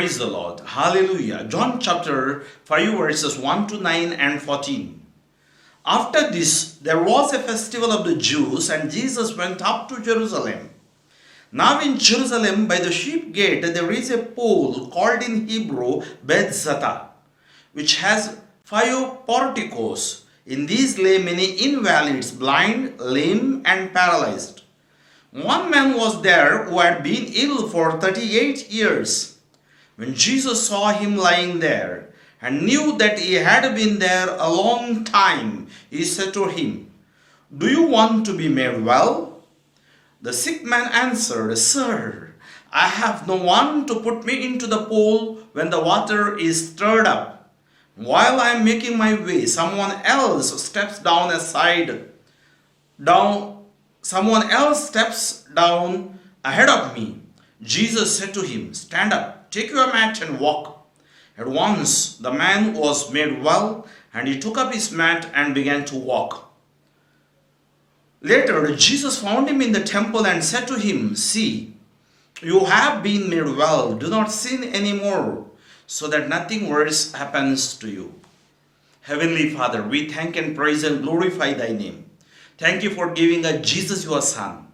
Praise the Lord. Hallelujah. John chapter 5 verses 1 to 9 and 14. After this, there was a festival of the Jews, and Jesus went up to Jerusalem. Now in Jerusalem by the sheep gate there is a pool called in Hebrew Bethzatha, which has 5 porticos. In these lay many invalids, blind, lame, and paralyzed. One man was there who had been ill for 38 years. When Jesus saw him lying there and knew that he had been there a long time, he said to him, "Do you want to be made well?" The sick man answered, "Sir, I have no one to put me into the pool when the water is stirred up. While I am making my way, someone else steps down ahead of me." Jesus said to him, "Stand up, take your mat and walk." At once the man was made well, and he took up his mat and began to walk. Later Jesus found him in the temple and said to him, "See, you have been made well. Do not sin anymore, so that nothing worse happens to you." Heavenly Father, we thank and praise and glorify thy name. Thank you for giving us Jesus, your Son.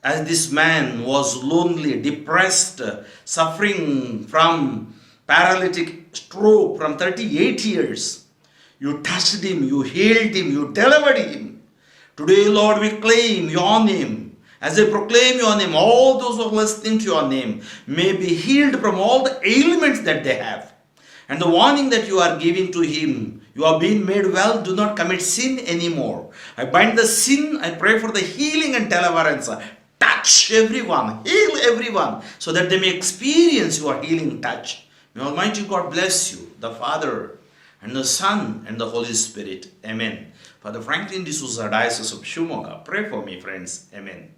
As this man was lonely, depressed, suffering from paralytic stroke from 38 years, you touched him, you healed him, you delivered him. Today, Lord, we claim your name. As I proclaim your name, all those who are listening to your name may be healed from all the ailments that they have. And the warning that you are giving to him, you are being made well, do not commit sin anymore. I bind the sin, I pray for the healing and deliverance. Touch everyone, heal everyone, so that they may experience your healing touch. May Almighty God bless you, the Father, and the Son, and the Holy Spirit. Amen. Father Franklin D'Souza, Diocese of Shimoga, pray for me, friends. Amen.